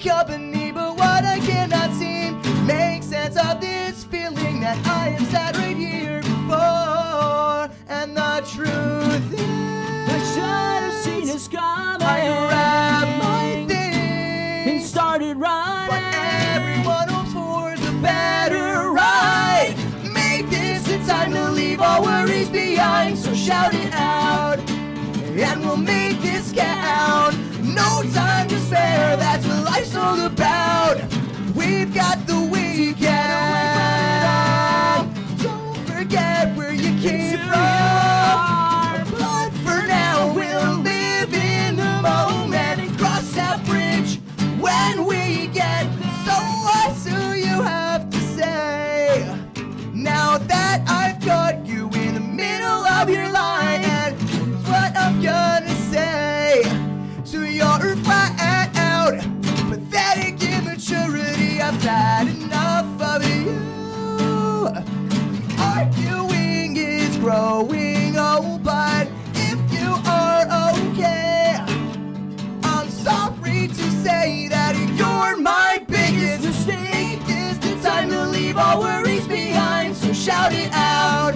company, but what I cannot seem make sense of this feeling that I have sat right here before. And the truth is, I should have seen us coming. I grabbed my things and started running. but everyone hopes for the better ride. Make this a time to leave all worries behind, so shout it out, and we'll make this count. No time to spare, that's what life's all about. We've got the weekend. Don't forget where you came from. But for now, we'll live in the moment and cross that bridge when we get. So what do you have to say? Now that I've got you in the middle of your line, and what I'm gonna say to your flat out pathetic immaturity. I've had enough of you. Arguing is growing old, but if you are okay, I'm sorry to say that you're my biggest mistake. Is the time to leave all worries behind, so shout it out,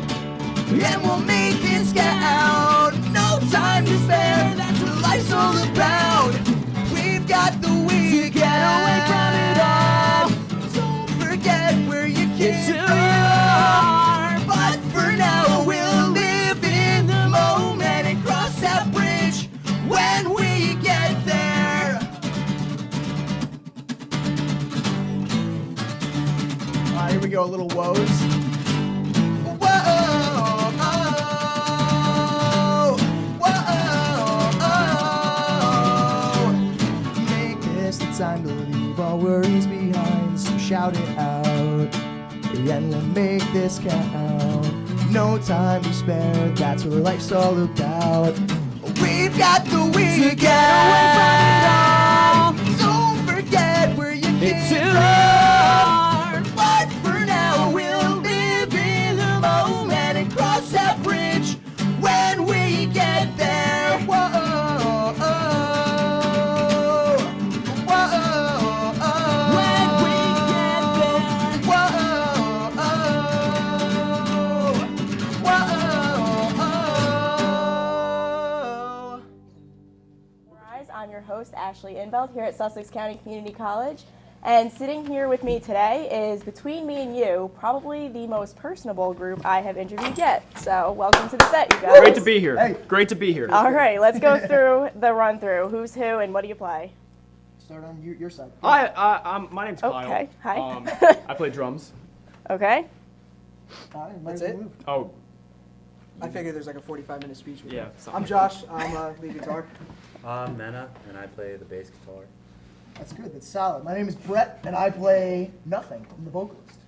and we'll make this count. No time to spare, that's what life's all about. We've got the weekend. Get away from it all. Don't forget where you came from. But for now, we'll live in the moment and cross that bridge when we get there. Alright, here we go, a little woes. Whoa, make this the time to leave all worries behind, so shout it out, and we'll make this count. No time to spare, that's what life's all about. We've got the weekend. Don't forget where you came from. But for now, we'll live in the moment and cross that bridge when we get there. Whoa, When we get there. Rise, I'm your host, Ashley Inveld, here at Sussex County Community College. And sitting here with me today is, between me and you, probably the most personable group I have interviewed yet. So welcome to the set, you guys. Great to be here. Hey. Great to be here. All right, let's go through the run-through. Who's who and what do you play? Start on your side. My name's Kyle. Okay, hi. I play drums. Okay. That's it? Oh, I figured there's like a 45-minute speech. With yeah. that. something. I'm Josh. I'm lead guitar. I'm Mena, and I play the bass guitar. That's good. That's solid. My name is Brett, and I play nothing. I'm the vocalist.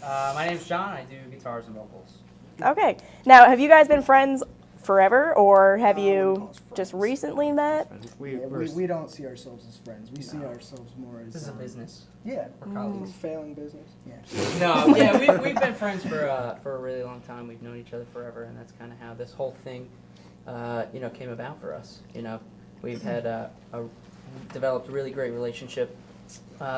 My name's John. I do guitars and vocals. Okay. Now, have you guys been friends forever, or have you just recently met? We don't see ourselves as friends. We see ourselves more as This is a business. Yeah. We're colleagues. Failing business. Yeah. No, yeah, we've been friends for a really long time. We've known each other forever, and that's kind of how this whole thing, came about for us. We've had developed a really great relationship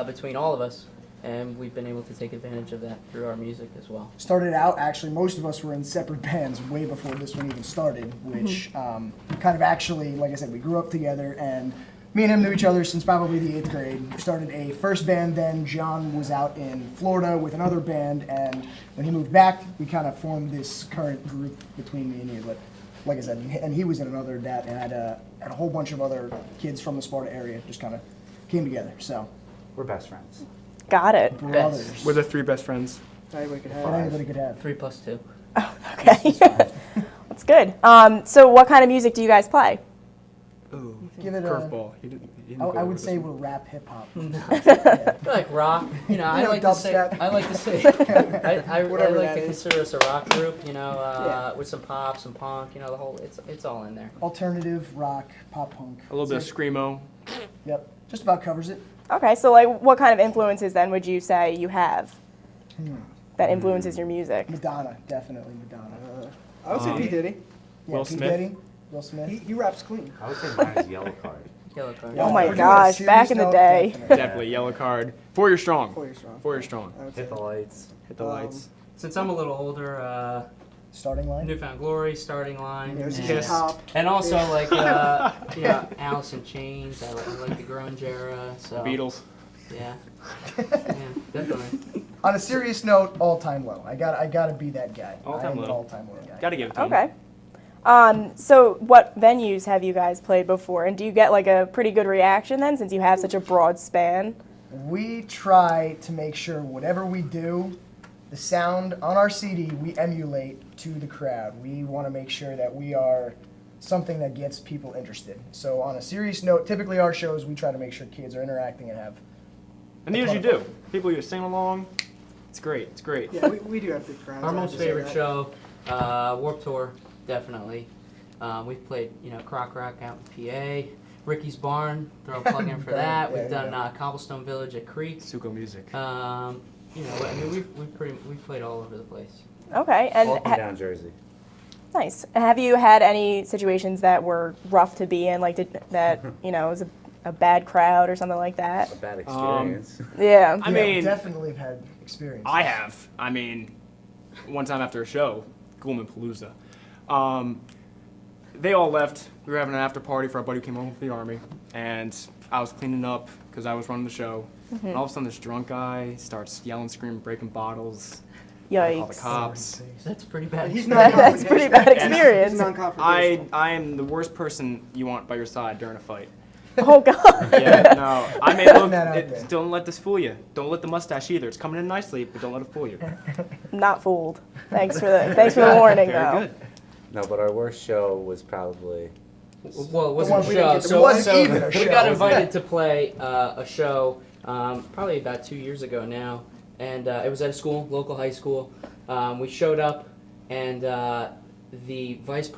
between all of us, and we've been able to take advantage of that through our music as well. Started out, actually, most of us were in separate bands way before this one even started, which kind of actually, like I said, we grew up together, and me and him knew each other since probably the 8th grade. We started a first band then. John was out in Florida with another band, and when he moved back, we kind of formed this current group between me and you. But like I said, and he was in another that, and had a whole bunch of other kids from the Sparta area just kind of came together. So We're best friends. Got it. brothers, We're the three best friends. Anybody could that have. anybody could have. 3 + 2. Okay. That's good. So what kind of music do you guys play? Ooh, Give it a. curveball. He didn't I go would over say this we're one. rap hip hop. I feel like rock. I know, like to say. dubstep. I like to say. I Whatever like that to is. consider us a rock group. Yeah. With some pop, some punk. The whole. It's all in there. Alternative, rock, pop punk. A little bit of That's it. screamo. Yep, just about covers it. Okay, so like what kind of influences then would you say you have that influences your music? Madonna, definitely Madonna. I would say P. Diddy. Yeah, Will P. Smith. Diddy, Will Smith. He raps clean. I would say mine is Yellow Card. Yellow card. Oh my We're doing a gosh, serious back in the note, day. definitely. Definitely yellow card. 4 year strong. 4 years strong. 4 year strong. I would Hit say. the lights. Hit the lights. Since I'm a little older, Starting line. Newfound Glory, Starting Line, Yeah, it was and, just top. and also like Alice in Chains. I like the grunge era. So Beatles. yeah, definitely. On a serious note, all-time low. I gotta be that guy. All-time I am low. an all-time low guy. Gotta give it to 'em. Okay. So what venues have you guys played before, and do you get like a pretty good reaction then, since you have such a broad span? We try to make sure whatever we do, the sound on our CD, we emulate to the crowd. We want to make sure that we are something that gets people interested. So on a serious note, typically our shows, we try to make sure kids are interacting and have. And they usually do. People you sing along. It's great. It's great. Yeah, we do have big crowds. Our I have most to say favorite that. show, Warped Tour, definitely. We've played, Croc Rock out in PA, Ricky's Barn, throw a plug in for that. Yeah, We've yeah. done Cobblestone Village at Creek. Suko music. We've played all over the place. Okay, and Walking down Jersey. nice. Have you had any situations that were rough to be in, like that was a bad crowd or something like that? A bad experience. Yeah. I Yeah, mean, definitely have had experience. I have. I mean, one time after a show, Ghoulman Palooza, they all left. We were having an after party for our buddy who came home from the army, and I was cleaning up because I was running the show. And all of a sudden, this drunk guy starts yelling, screaming, breaking bottles. I call the Yikes. cops. That's pretty bad. He's That's pretty bad experience. He's non-confrontational. I am the worst person you want by your side during a fight. Oh god. Yeah, no. I mean, look, That out there. don't let this fool you. Don't let the mustache either. It's coming in nicely, but don't let it fool you. Not fooled. Thanks for the warning Very though. good. No, but our worst show was probably Well, it The wasn't one a we show. didn't get to- So, it wasn't so even a we show, got was it? invited to play a show probably about 2 years ago now, and it was at a school, local high school. We showed up, and the vice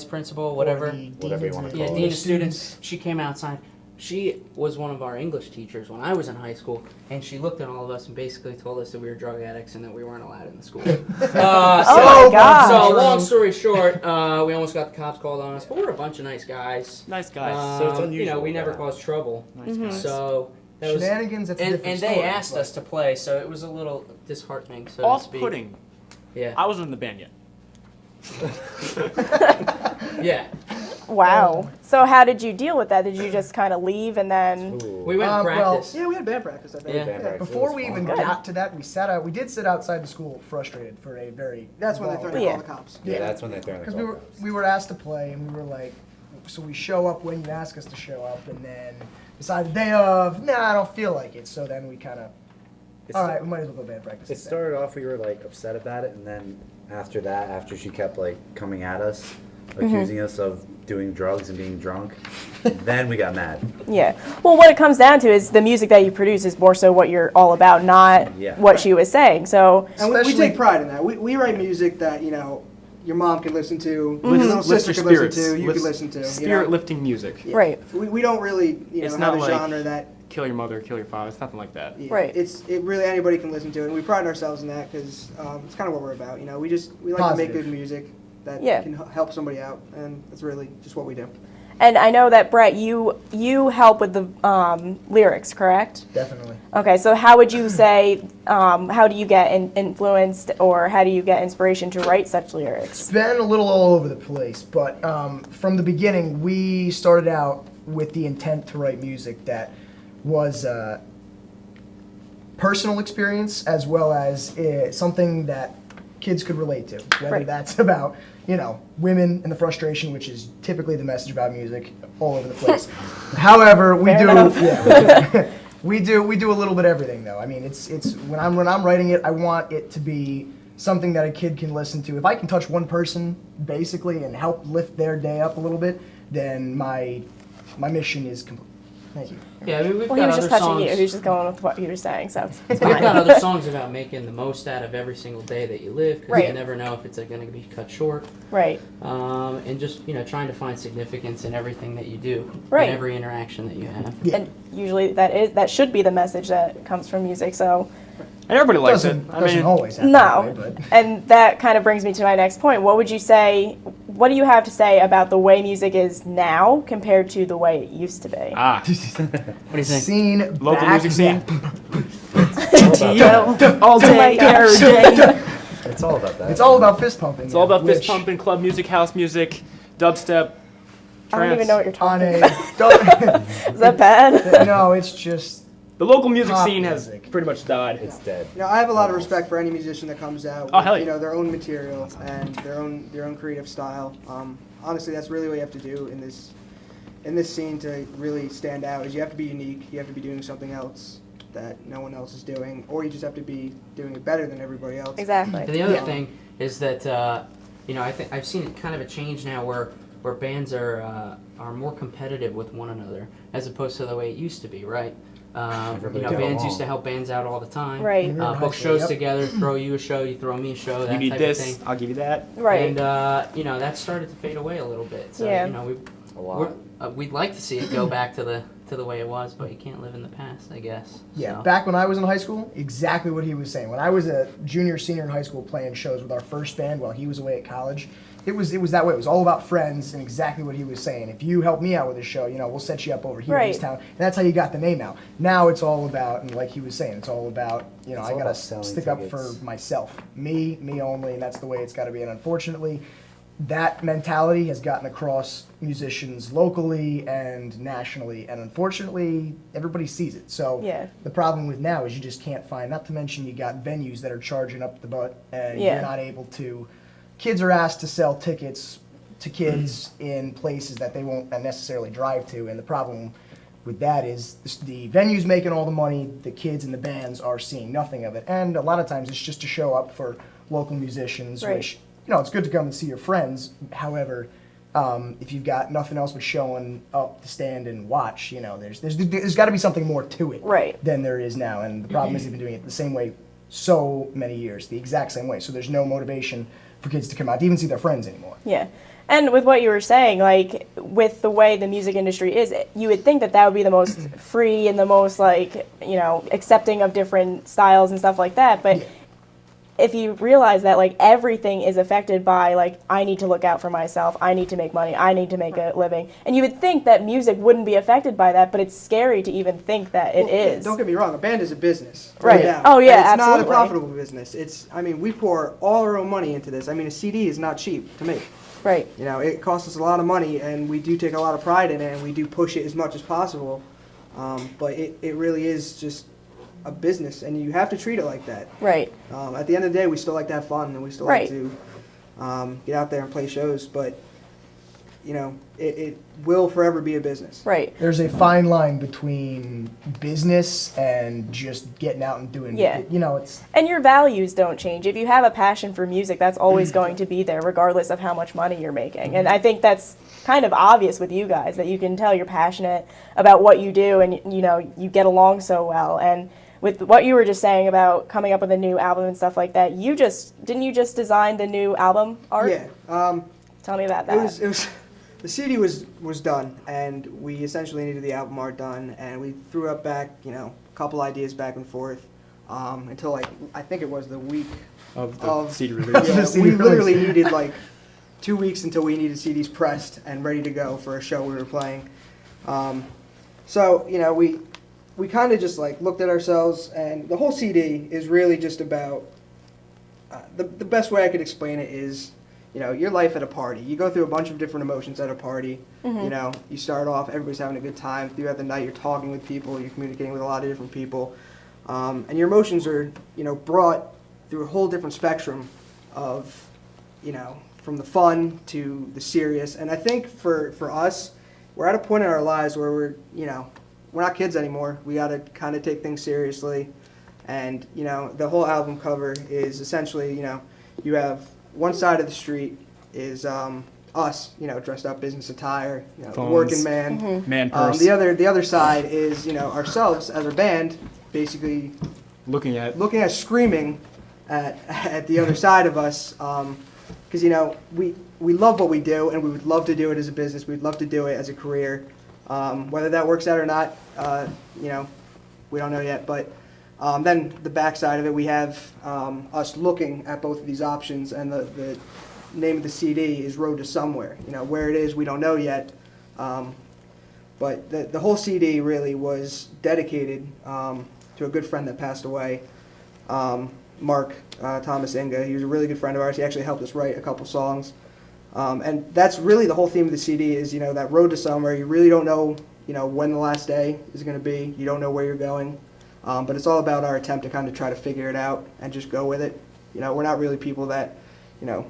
principal, whatever, Or the Whatever you demons wanna of call yeah, it. dean of the students, she came outside. She was one of our English teachers when I was in high school, and she looked at all of us and basically told us that we were drug addicts and that we weren't allowed in the school. Oh my gosh. So long story short, we almost got the cops called on us, but we're a bunch of nice guys. Nice guys. So it's unusual, we never yeah. caused trouble. Nice guys. So that was, Shenanigans, that's a and different they story, asked but- us to play, so it was a little disheartening, so to speak. Off-putting. Yeah, I wasn't in the band yet. yeah. Wow. So how did you deal with that? Did you just kind of leave and then? Ooh. We went and well, practiced. Yeah, we had band practice, I think. Yeah. Band practice. Before It was we even fun. got to that, we did sit outside the school frustrated for a very That's when they long threatened to Yeah. call the cops. Yeah, that's when they throw in the Because goal post. we were asked to play, and we were like, so we show up when you ask us to show up, and then decide the day of, nah, I don't feel like it. So then we kind of, all right, we might as well go band practice. It instead. started off, we were like upset about it, and then after that, after she kept like coming at us, accusing us of doing drugs and being drunk, then we got mad. Yeah. Well, what it comes down to is the music that you produce is more so what you're all about, not Yeah. what she was saying. So And we Especially- take pride in that. We write music that, your mom can listen to, your Lift- little lift sister your can listen spirits. to, you Lift- can listen to. Spirit lifting music. Yeah. Right. We don't really, It's have not a like- genre that Kill your mother, kill your father. It's nothing like that. yeah, Right. it really anybody can listen to it, and we pride ourselves in that because it's kind of what we're about. We like to Positive. make good music that Yeah. can help somebody out, and that's really just what we do. And I know that Brett, you help with the lyrics, correct? Definitely. Okay. So how would you say? How do you get influenced, or how do you get inspiration to write such lyrics? It's been a little all over the place, but from the beginning, we started out with the intent to write music that was personal experience as well as something that kids could relate to, whether Right. that's about women and the frustration, which is typically the message about music all over the place. However, we Fair do enough. yeah, we do a little bit of everything though. I mean, it's when I'm writing it, I want it to be something that a kid can listen to. If I can touch one person basically and help lift their day up a little bit, then my mission is complete. Thank you. Yeah, I mean, we've Well, he got was other just touching songs. you. He was just going with what you were saying. So it's We've got fine. other songs about making the most out of every single day that you live, because Right. you never know if it's going to be cut short. Right. And just trying to find significance in everything that you do, Right. in every interaction that you have. Yeah. And usually that should be the message that comes from music. So And everybody likes it. Doesn't I mean, always happen that no. way, but And that kind of brings me to my next point. What would you say what do you have to say about the way music is now compared to the way it used to be? Ah, What do you think? Scene local back music scene. All day, every day. It's all about that. It's all about fist pumping. It's all about fist pumping, club music, house music, dubstep, I don't even know what you're On talking a about. Is that bad? no, it's just The local music Pop scene has music. pretty much died. It's dead. You know, I have a lot of respect for any musician that comes out Oh, with, hell yeah. you know, their own material and their own creative style. Honestly, that's really what you have to do in this scene to really stand out. Is you have to be unique. You have to be doing something else that no one else is doing, or you just have to be doing it better than everybody else. Exactly. And the other thing is that I think I've seen kind of a change now where bands are more competitive with one another as opposed to the way it used to be, right? Everybody get Bands along. used to help bands out all the time. Right. We were in high Book school, shows yep. together, throw you a show, you throw me a show, that You need type this, of thing. I'll give you that. Right. And that started to fade away a little bit. So Yeah. A lot. we'd like to see it go back to the way it was, but you can't live in the past, I guess. Yeah, So. back when I was in high school, exactly what he was saying. When I was a junior, senior in high school playing shows with our first band while he was away at college, it was that way. It was all about friends and exactly what he was saying. If you help me out with a show, we'll set you up over here in this Right. town. And that's how you got the name out. Now it's all about, and like he was saying, it's all about, I all gotta about selling stick up for tickets. myself. Me only, and that's the way it's gotta be. And unfortunately, that mentality has gotten across musicians locally and nationally, and unfortunately, everybody sees it. So Yeah. the problem with now is you just can't find. Not to mention you got venues that are charging up the butt, and Yeah. you're not able to. Kids are asked to sell tickets to kids in places that they won't necessarily drive to, and the problem with that is the venue's making all the money, the kids and the bands are seeing nothing of it, and a lot of times it's just to show up for local musicians, Right. which it's good to come and see your friends. However, if you've got nothing else but showing up to stand and watch, there's got to be something more to it Right. than there is now. And the problem is they've been doing it the same way so many years, the exact same way. So there's no motivation for kids to come out to even see their friends anymore. Yeah. And with what you were saying, like with the way the music industry is, you would think that would be the most free and the most accepting of different styles and stuff like that. But Yeah. if you realize that everything is affected by I need to look out for myself, I need to make money, I need to make a living, and you would think that music wouldn't be affected by that, but it's scary to even think that it Well, is. Don't get me wrong, a band is a business. Right. No doubt. Oh, yeah, And it's absolutely. not a profitable business. We pour all our own money into this. A CD is not cheap to make. Right. It costs us a lot of money, and we do take a lot of pride in it, and we do push it as much as possible. But it really is just a business, and you have to treat it like that. Right. At the end of the day, we still like to have fun, and we still Right. like to get out there and play shows, but it will forever be a business. Right. There's a fine line between business and just getting out and doing Yeah. it. It's And your values don't change. If you have a passion for music, that's always going to be there, regardless of how much money you're making. And I think that's kind of obvious with you guys, that you can tell you're passionate about what you do, and you get along so well. And with what you were just saying about coming up with a new album and stuff like that, didn't you just design the new album art? Yeah. Tell me about that. It was the CD was done, and we essentially needed the album art done, and we threw up back, a couple ideas back and forth, until I think it was the week Of the of CD release. Yeah, The CD we release. literally needed 2 weeks until we needed CDs pressed and ready to go for a show we were playing. So we kind of just looked at ourselves, and the whole CD is really just about the best way I could explain it is, your life at a party. You go through a bunch of different emotions at a party. You start off, everybody's having a good time. Throughout the night, you're talking with people, you're communicating with a lot of different people, and your emotions are, brought through a whole different spectrum of, from the fun to the serious. And I think for us, we're at a point in our lives where we're not kids anymore. We got to kind of take things seriously. And, the whole album cover is essentially, you have one side of the street is us, dressed up business attire, the Phones. working man. Man purse. The other side is, ourselves as a band, basically looking at looking at screaming at the other side of us, because we love what we do, and we would love to do it as a business. We'd love to do it as a career. Whether that works out or not, we don't know yet. But then the backside of it, we have us looking at both of these options, and the name of the CD is Road to Somewhere. You know, where it is, we don't know yet. But the whole CD really was dedicated to a good friend that passed away, Mark Thomas Inga. He was a really good friend of ours. He actually helped us write a couple songs. And that's really the whole theme of the CD is, you know, that road to somewhere. You really don't know, you know, when the last day is going to be. You don't know where you're going. But it's all about our attempt to kind of try to figure it out and just go with it. You know, we're not really people that, you know,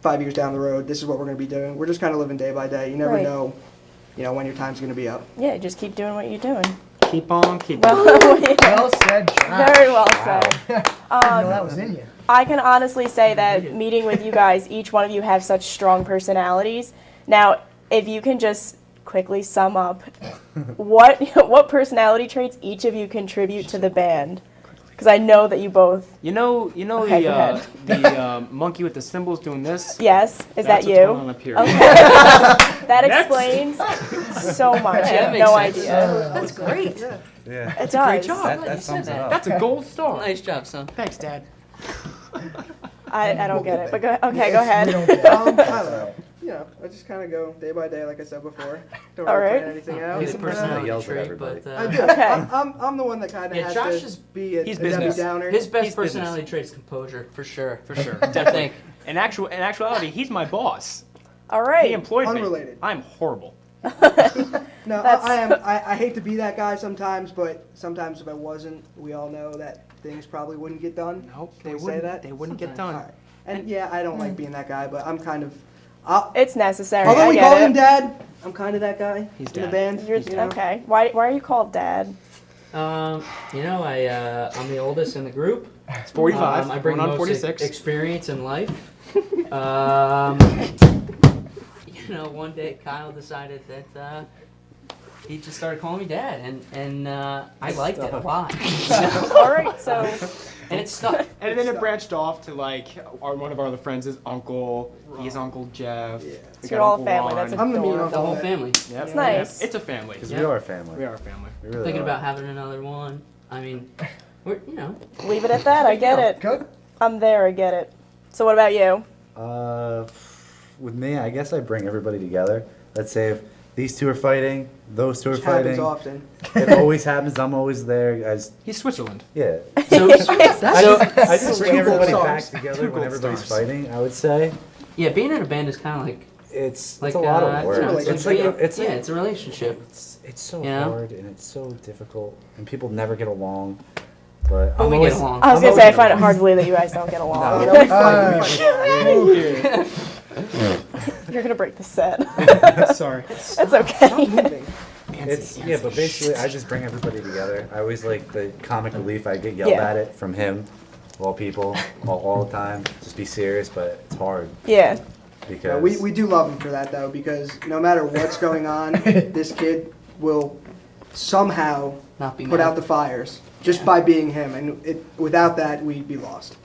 5 years down the road, this is what we're going to be doing. We're just kind of living day by day. You never Right. know, you know, when your time's going to be up. Yeah, just keep doing what you're doing. Keep on, keep on. Well, yeah, Well said, Josh. very well said. Didn't know that was in you. I can honestly say that meeting with you guys, each one of you have such strong personalities. Now, if you can just quickly sum up what personality traits each of you contribute to the band, because I know that you both. You know Okay, go ahead. the monkey with the cymbals doing this? Yes, is That's that what's you? going on up here. Okay. That explains so much. I have makes no sense. idea. That's great. Yeah. It does. Great job. That sums it up. That's a gold star. Nice job, son. Thanks, Dad. I don't get it, but go ahead. We don't get it. I don't know. You know, I just kind of go day by day, like I said before. Don't All really right. plan anything out. He's a He yells personality at trait, everybody. but I do. Okay. I'm the one that kind of Yeah, has Josh to is- be a he's Debbie business. Downer. his best He's business. personality trait is composure, for sure. For sure. I think. In actuality, he's my boss. All He right. employed Unrelated. me. I'm horrible. No, That's- I am. I hate to be that guy sometimes, but sometimes if I wasn't, we all know that things probably wouldn't get done. Nope, Can they we say wouldn't. that? They wouldn't get All done. right. And yeah, I don't like being that guy, but I'm kind of. It's necessary. Although I we get call it. him Dad, I'm kind of that guy He's in the Dad. band. You're, you know? Okay. Why are you called Dad? I'm the oldest in the group. It's 45. I bring going on most 46. experience in life. One day Kyle decided that he just started calling me Dad, and I liked it a lot. All right. So And it stuck. And then it branched off to like one of our other friends is Uncle. He's Uncle Jeff. Yeah. We So you're got all Uncle family, Ron. that's a- I'm the mean Adorable. The whole uncle. family. Yep. It's nice. It's a family. Because we are a family. We are a family. We really Thinking are. about having another one. I mean, leave it at that. I get it. Good. I'm there. I get it. So what about you? With me, I guess I bring everybody together. Let's say if these two are fighting, those two are Which happens fighting. often. It always happens. I'm always there. He's Switzerland. Yeah. So, I just bring Two everybody gold back stars. together Two when gold everybody's stars. fighting. I would say yeah, being in a band is kind of like it's like a lot uh, of work. It's being- it's it's a relationship. it's so You know? hard and it's so difficult and people never get along. But But I'm we always, get along. I was I'm gonna say I always- find it hard to believe that you guys don't get along. No. You know, we fight. Fight. You're gonna break the set. Sorry. That's okay. Moving. It's yeah, but basically I just bring everybody together. I always like the comic relief. I get yelled Yeah. at it from him, of all people, all the time. Just be serious, but it's hard Yeah. because Yeah, we do love him for that though, because no matter what's going on, this kid will somehow Not be put mad. out the fires just by being him, and without that we'd be lost.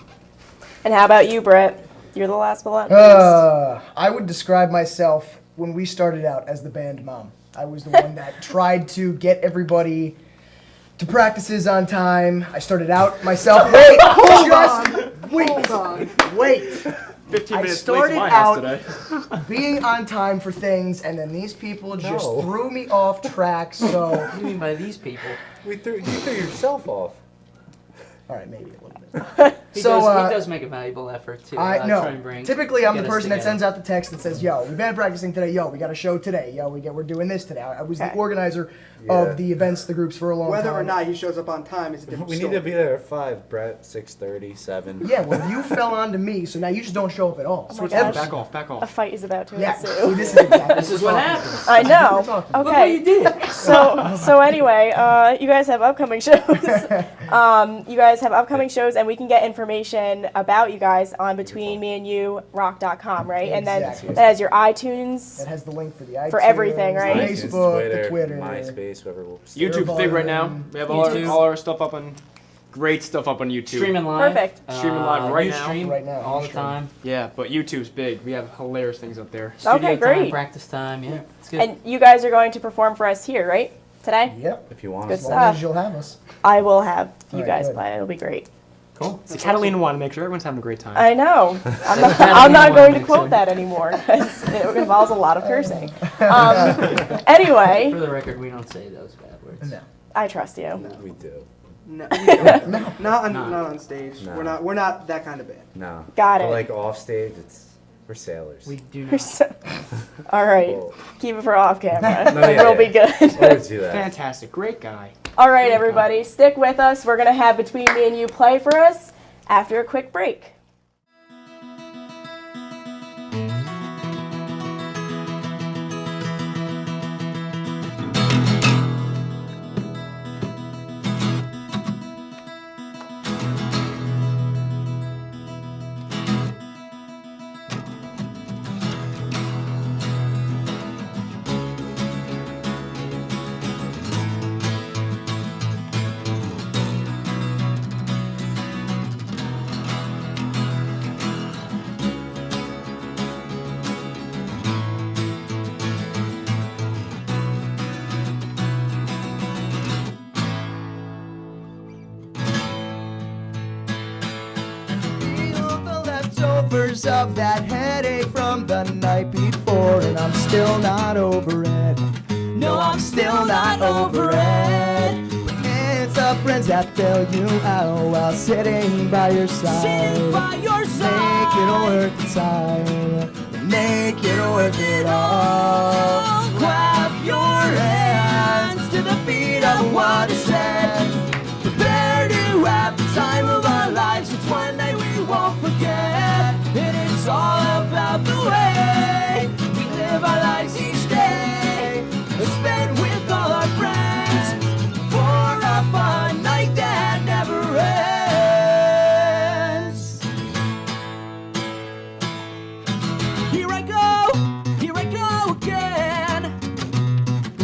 And how about you, Brett? You're the last but not least. I would describe myself when we started out as the band mom. I was the one that tried to get everybody to practices on time. I started out myself. Wait, hold on. Wait. 15 I minutes started late to my house out- today. Being on time for things, and then these people just No. threw me off track. So, What do you mean by these people? you threw yourself off. all right, maybe a little bit. He So, does make a valuable effort to I try no. and bring. Typically, I'm the get us person that together. sends out the text that says, "Yo, we've been practicing today. Yo, we got a show today. Yo, we're doing this today." I was the Okay. organizer Yeah. of the events, the groups for a long Whether time. or not he shows up on time is a different We story. need to be there at 5, Brett. 6:30, 7. Yeah, well, you fell onto me, so now you just don't show up at all. my Ever. gosh. Back off, back A off. fight is about to Yeah, see, ensue. this is exactly This is what happens. I know. Look Look what Okay. you did. So anyway, you guys have upcoming shows. You guys have upcoming shows, and we can get information about you guys on Between Me and You Rock.com, right? And then Exactly. that has your iTunes. That has the link for the iTunes, For everything, right? the iTunes, Facebook, the Twitter. MySpace, whatever. YouTube's big right now. We have all YouTube. our stuff up on, great stuff up on YouTube. Streaming live. Perfect. Streaming live right now. Stream Right now, all the Ustream. time. Yeah, but YouTube's big. We have hilarious things up there. Okay, Studio great. time, practice time. Yeah, it's good. And you guys are going to perform for us here, right? Today? Yep. If you want Good us. As long stuff. as you'll have us. I will have you Alright, guys good. play. It'll be great. Cool. So Catalina wanted to make sure everyone's having a great time. I know. I'm not going to quote that anymore because it involves a lot of cursing. Anyway, For the record, we don't say those bad words. No. I trust you. We do. No, we don't. Not on stage. No. We're not that kind of band. No. Got But it. like off stage, we're sailors. We do not. All right. Whoa. Keep it for off camera. No, and yeah, we'll be yeah. good. Always do that. Fantastic. Great guy. All right, everybody, stick with us. We're going to have Between Me and You play for us after a quick break. Feel the leftovers of that headache from the night before, and I'm still not over it. No, I'm still not over it. It's the friends that bail you out while sitting by your side. Make it worth the time. Make it worth it all. Clap your hands to the beat of what is said. Prepare to have the time of our lives. It's one night we won't forget. And it's all about the way we live our lives each day. Spend with all our friends for a fun night that never ends. Here I go again,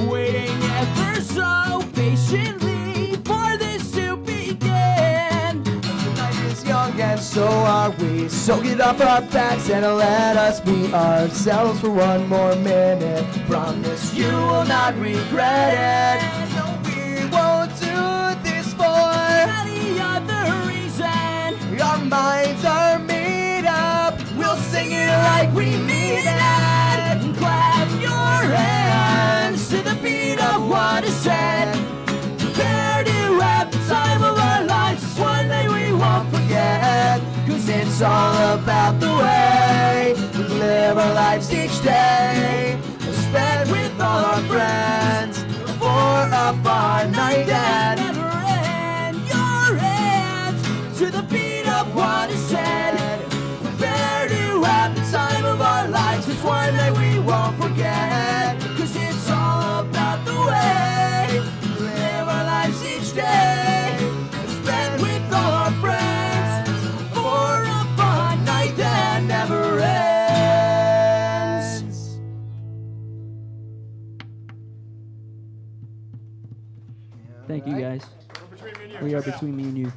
waiting ever so patiently for this to begin. The night is young and so are we, so get off our backs and let us be ourselves for one more minute. Promise you will not regret it. No, we won't do this for any other reason. Our minds are made up, we'll sing it like we mean it. Clap your hands to the beat of what is said. Prepare to have the time of our lives. It's one day we won't forget. Cause it's all about the way we live our lives each day. Spend with all our friends for a fun night that never ends. Your hands to the beat of what is said. Prepare to have the time of our lives. It's one day we won't forget. Cause it's all about the way we live our lives each day. Spend with all our friends for a fun night that never ends. Thank you guys. We are Between Me and You.